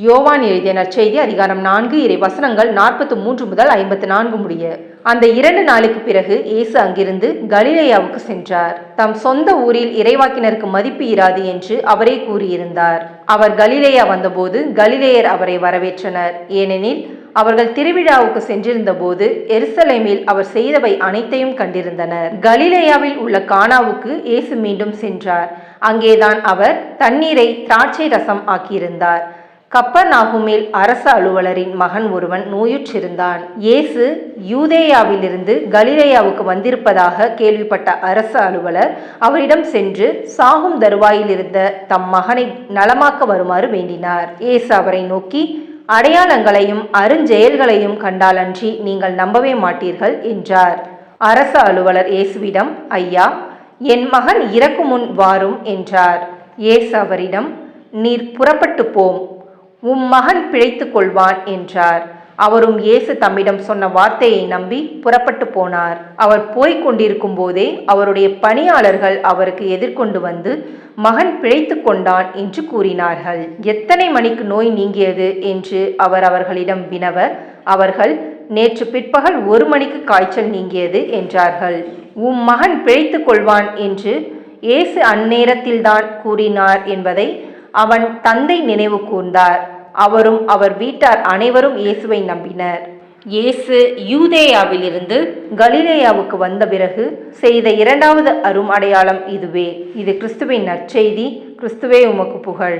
யோவான் எழுதிய நற்செய்தி அதிகாரம் 4 இறை வசனங்கள் 43 முதல் 54 முடிய. அந்த 2 நாளுக்கு பிறகு இயேசு அங்கிருந்து கலிலேயாவுக்கு சென்றார். தம் சொந்த ஊரில் இறைவாக்கினருக்கு மதிப்பு இராது என்று அவரே கூறியிருந்தார். அவர் கலிலேயா வந்தபோது கலிலேயர் அவரை வரவேற்றனர். ஏனெனில் அவர்கள் திருவிழாவுக்கு சென்றிருந்த போது எருசலேமில் அவர் செய்தவை அனைத்தையும் கண்டிருந்தனர். கலிலேயாவில் உள்ள கானாவுக்கு இயேசு மீண்டும் சென்றார். அங்கேதான் அவர் தண்ணீரை திராட்சை ரசம் ஆக்கியிருந்தார். கப்பர்நாகுமில் அரச அலுவலரின் மகன் ஒருவன் நோயுற்றிருந்தான். இயேசு யூதேயாவிலிருந்து கலிலேயாவுக்கு வந்திருப்பதாக கேள்விப்பட்ட அரச அலுவலர் அவரிடம் சென்று சாகும் தருவாயில் இருந்த தம் மகனை நலமாக்க வருமாறு வேண்டினார். இயேசு அவரை நோக்கி, அடையாளங்களையும் அருஞ்செயல்களையும் கண்டாலன்றி நீங்கள் நம்பவே மாட்டீர்கள் என்றார். அரச அலுவலர் இயேசுவிடம், ஐயா, என் மகன் இறக்கும் முன் வாரும் என்றார். இயேசு அவரிடம், நீர் புறப்பட்டு போம், உம் மகன் பிழைத்து கொள்வான் என்றார். அவரும் இயேசு தம்மிடம் சொன்ன வார்த்தையை நம்பி புறப்பட்டு போனார். அவர் போய்க் கொண்டிருக்கும் போதே அவருடைய பணியாளர்கள் அவருக்கு எதிர்கொண்டு வந்து, மகன் பிழைத்து கொண்டான் என்று கூறினார்கள். எத்தனை மணிக்கு நோய் நீங்கியது என்று அவர் அவர்களிடம் வினவ, அவர்கள், நேற்று பிற்பகல் 1 மணிக்கு காய்ச்சல் நீங்கியது என்றார்கள். உம் மகன் பிழைத்து கொள்வான் என்று இயேசு அந்நேரத்தில்தான் கூறினார் என்பதை அவன் தந்தை நினைவு கூர்ந்தார். அவரும் அவர் வீட்டார் அனைவரும் இயேசுவை நம்பினர். இயேசு யூதேயாவிலிருந்து கலிலேயாவுக்கு வந்த பிறகு செய்த 2வது அரும் அடையாளம் இதுவே. இது கிறிஸ்துவின் நற்செய்தி. கிறிஸ்துவே உமக்கு புகழ்.